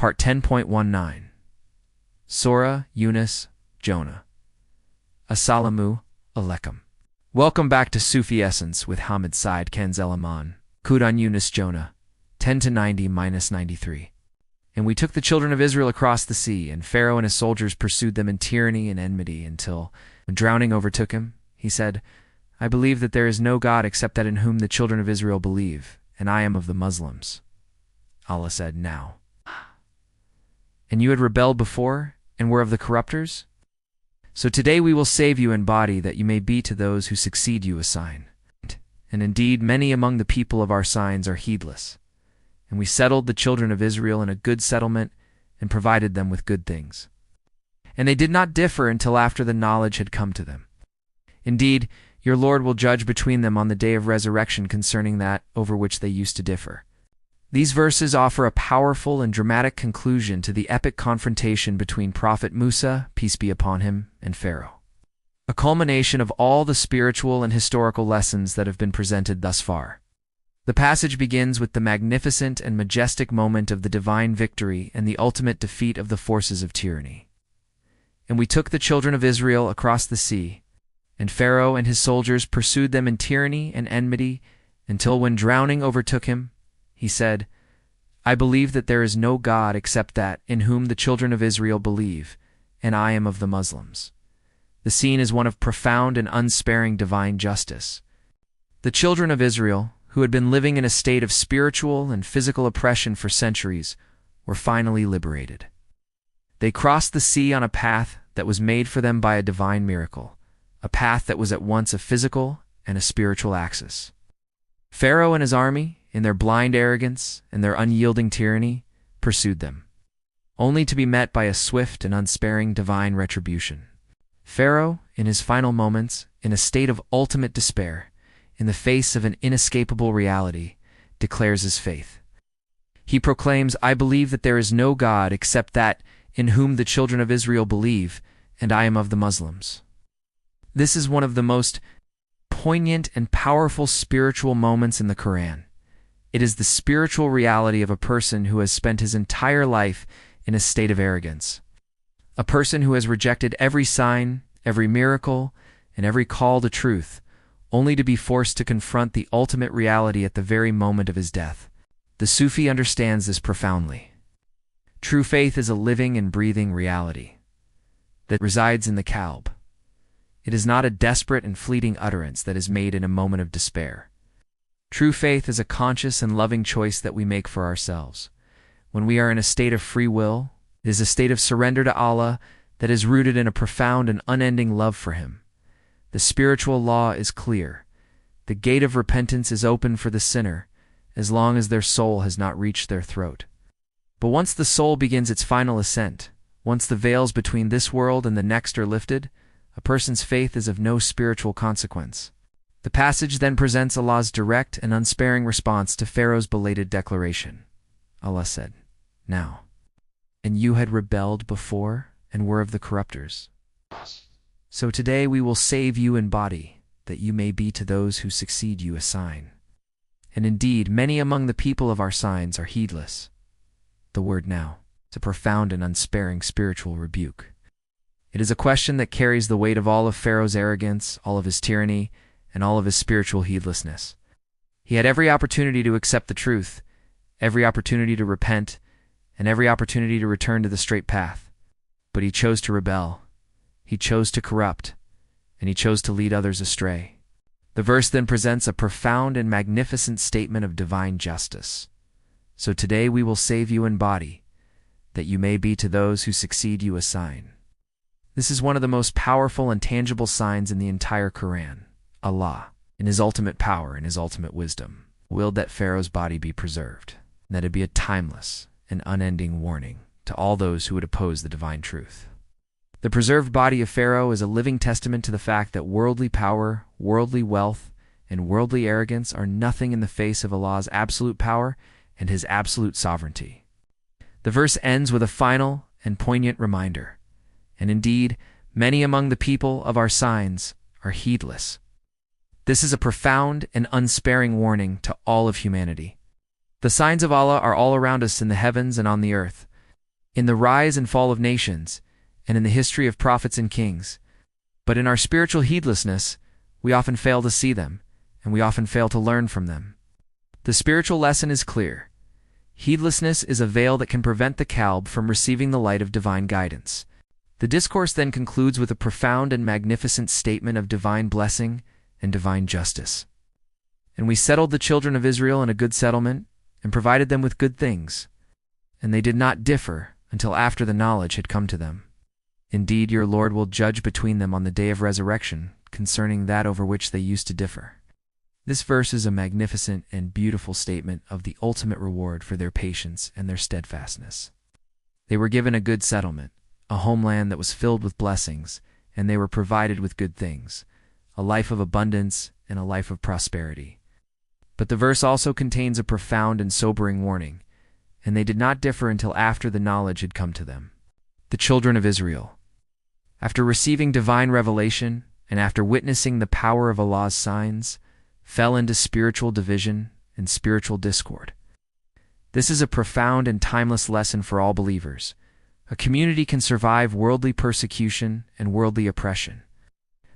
Part 10.19. Surah Yunus, Jonah. Assalamu alaikum. Welcome back to Sufi Essence with Hammad Syed Kanzelaman. Surah Yunus, Jonah, 10-90-93. And we took the children of Israel across the sea, and Pharaoh and his soldiers pursued them in tyranny and enmity until, when drowning overtook him, he said, I believe that there is no God except that in whom the children of Israel believe, and I am of the Muslims. Allah said, Now. And you had rebelled before, and were of the corrupters? So today we will save you in body, that you may be to those who succeed you a sign. And indeed many among the people of our signs are heedless. And we settled the children of Israel in a good settlement, and provided them with good things. And they did not differ until after the knowledge had come to them. Indeed, your Lord will judge between them on the day of resurrection concerning that over which they used to differ. These verses offer a powerful and dramatic conclusion to the epic confrontation between Prophet Musa, peace be upon him, and Pharaoh. A culmination of all the spiritual and historical lessons that have been presented thus far. The passage begins with the magnificent and majestic moment of the divine victory and the ultimate defeat of the forces of tyranny. And we took the children of Israel across the sea, and Pharaoh and his soldiers pursued them in tyranny and enmity until when drowning overtook him, he said, I believe that there is no God except that in whom the children of Israel believe, and I am of the Muslims. The scene is one of profound and unsparing divine justice. The children of Israel, who had been living in a state of spiritual and physical oppression for centuries, were finally liberated. They crossed the sea on a path that was made for them by a divine miracle, a path that was at once a physical and a spiritual axis. Pharaoh and his army, in their blind arrogance and their unyielding tyranny, pursued them, only to be met by a swift and unsparing divine retribution. Pharaoh, in his final moments, in a state of ultimate despair, in the face of an inescapable reality, declares his faith. He proclaims, I believe that there is no God except that in whom the children of Israel believe, and I am of the Muslims. This is one of the most poignant and powerful spiritual moments in the Quran. It is the spiritual reality of a person who has spent his entire life in a state of arrogance. A person who has rejected every sign, every miracle, and every call to truth, only to be forced to confront the ultimate reality at the very moment of his death. The Sufi understands this profoundly. True faith is a living and breathing reality that resides in the Qalb. It is not a desperate and fleeting utterance that is made in a moment of despair. True faith is a conscious and loving choice that we make for ourselves. When we are in a state of free will, it is a state of surrender to Allah that is rooted in a profound and unending love for Him. The spiritual law is clear. The gate of repentance is open for the sinner, as long as their soul has not reached their throat. But once the soul begins its final ascent, once the veils between this world and the next are lifted, a person's faith is of no spiritual consequence. The passage then presents Allah's direct and unsparing response to Pharaoh's belated declaration. Allah said, Now. And you had rebelled before and were of the corrupters. So today we will save you in body, that you may be to those who succeed you a sign. And indeed, many among the people of our signs are heedless. The word now is a profound and unsparing spiritual rebuke. It is a question that carries the weight of all of Pharaoh's arrogance, all of his tyranny, and all of his spiritual heedlessness. He had every opportunity to accept the truth, every opportunity to repent, and every opportunity to return to the straight path. But he chose to rebel. He chose to corrupt, and he chose to lead others astray. The verse then presents a profound and magnificent statement of divine justice. So today we will save you in body, that you may be to those who succeed you a sign. This is one of the most powerful and tangible signs in the entire Quran. Allah, in His ultimate power and His ultimate wisdom, willed that Pharaoh's body be preserved, and that it be a timeless and unending warning to all those who would oppose the divine truth. The preserved body of Pharaoh is a living testament to the fact that worldly power, worldly wealth, and worldly arrogance are nothing in the face of Allah's absolute power and His absolute sovereignty. The verse ends with a final and poignant reminder. And indeed, many among the people of our signs are heedless. This is a profound and unsparing warning to all of humanity. The signs of Allah are all around us in the heavens and on the earth. in the rise and fall of nations, and in the history of prophets and kings. But in our spiritual heedlessness, we often fail to see them, and we often fail to learn from them. The spiritual lesson is clear. Heedlessness is a veil that can prevent the Qalb from receiving the light of divine guidance. The discourse then concludes with a profound and magnificent statement of divine blessing and divine justice. And we settled the children of Israel in a good settlement, and provided them with good things. And they did not differ until after the knowledge had come to them. Indeed, your Lord will judge between them on the day of resurrection concerning that over which they used to differ. This verse is a magnificent and beautiful statement of the ultimate reward for their patience and their steadfastness. They were given a good settlement, a homeland that was filled with blessings, and they were provided with good things, a life of abundance and a life of prosperity. But the verse also contains a profound and sobering warning, and they did not differ until after the knowledge had come to them. The children of Israel, after receiving divine revelation and after witnessing the power of Allah's signs, fell into spiritual division and spiritual discord. This is a profound and timeless lesson for all believers. A community can survive worldly persecution and worldly oppression,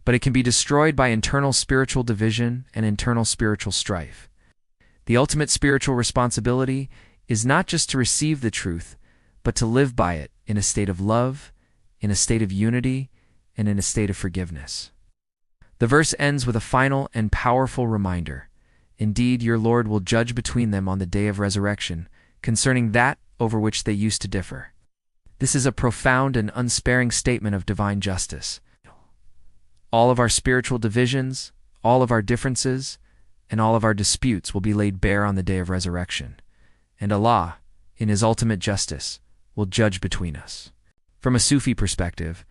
but it can be destroyed by internal spiritual division and internal spiritual strife. The ultimate spiritual responsibility is not just to receive the truth, but to live by it in a state of love, in a state of unity, and in a state of forgiveness. The verse ends with a final and powerful reminder. Indeed, your Lord will judge between them on the day of resurrection, concerning that over which they used to differ. This is a profound and unsparing statement of divine justice. All of our spiritual divisions, all of our differences, and all of our disputes will be laid bare on the day of resurrection, and Allah, in His ultimate justice, will judge between us. From a Sufi perspective,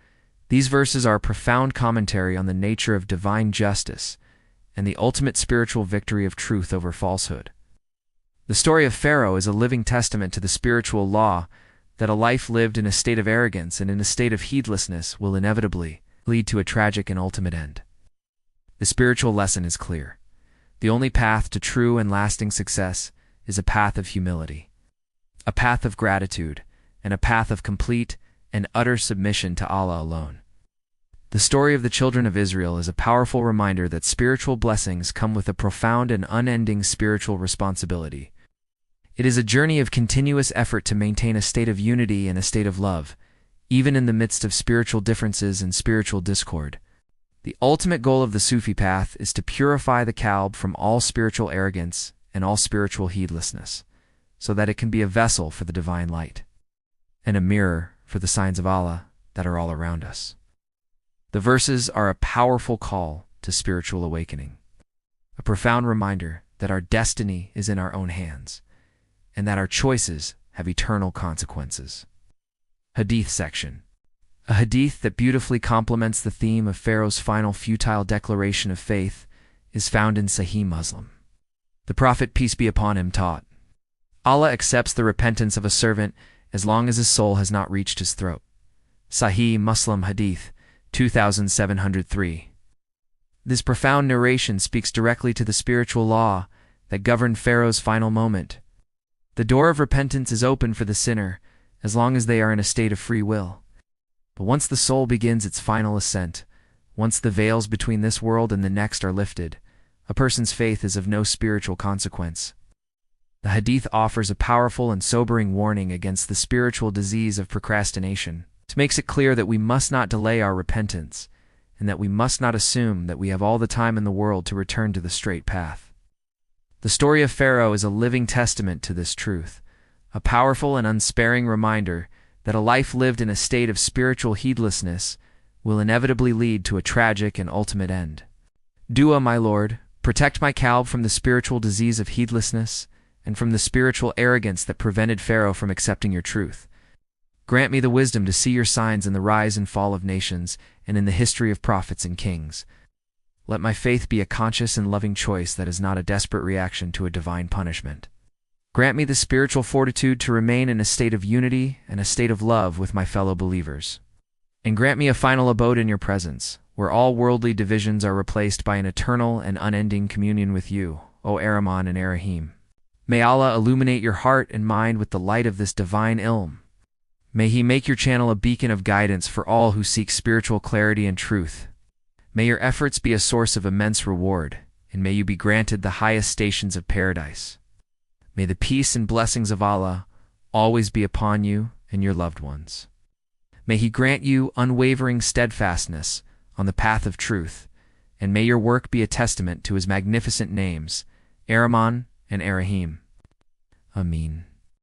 these verses are a profound commentary on the nature of divine justice and the ultimate spiritual victory of truth over falsehood. The story of Pharaoh is a living testament to the spiritual law that a life lived in a state of arrogance and in a state of heedlessness will inevitably lead to a tragic and ultimate end. The spiritual lesson is clear. The only path to true and lasting success is a path of humility, a path of gratitude, and a path of complete and utter submission to Allah alone. The story of the children of Israel is a powerful reminder that spiritual blessings come with a profound and unending spiritual responsibility. It is a journey of continuous effort to maintain a state of unity and a state of love, even in the midst of spiritual differences and spiritual discord. The ultimate goal of the Sufi path is to purify the Qalb from all spiritual arrogance and all spiritual heedlessness, so that it can be a vessel for the divine light, and a mirror for the signs of Allah that are all around us. The verses are a powerful call to spiritual awakening, a profound reminder that our destiny is in our own hands, and that our choices have eternal consequences. Hadith section. A hadith that beautifully complements the theme of Pharaoh's final futile declaration of faith is found in Sahih Muslim. The Prophet, peace be upon him, taught, Allah accepts the repentance of a servant as long as his soul has not reached his throat. Sahih Muslim Hadith 2703. This profound narration speaks directly to the spiritual law that governed Pharaoh's final moment. The door of repentance is open for the sinner as long as they are in a state of free will. But once the soul begins its final ascent, once the veils between this world and the next are lifted, a person's faith is of no spiritual consequence. The Hadith offers a powerful and sobering warning against the spiritual disease of procrastination. It makes it clear that we must not delay our repentance, and that we must not assume that we have all the time in the world to return to the straight path. The story of Pharaoh is a living testament to this truth, a powerful and unsparing reminder that a life lived in a state of spiritual heedlessness will inevitably lead to a tragic and ultimate end. Dua, my Lord, protect my Qalb from the spiritual disease of heedlessness and from the spiritual arrogance that prevented Pharaoh from accepting your truth. Grant me the wisdom to see your signs in the rise and fall of nations and in the history of prophets and kings. Let my faith be a conscious and loving choice that is not a desperate reaction to a divine punishment. Grant me the spiritual fortitude to remain in a state of unity and a state of love with my fellow believers. And grant me a final abode in your presence, where all worldly divisions are replaced by an eternal and unending communion with you, O Ar-Rahman and Ar-Rahim. May Allah illuminate your heart and mind with the light of this divine ilm. May He make your channel a beacon of guidance for all who seek spiritual clarity and truth. May your efforts be a source of immense reward, and may you be granted the highest stations of paradise. May the peace and blessings of Allah always be upon you and your loved ones. May He grant you unwavering steadfastness on the path of truth, and may your work be a testament to His magnificent names, Ar-Rahman and Ar-Rahim. Ameen.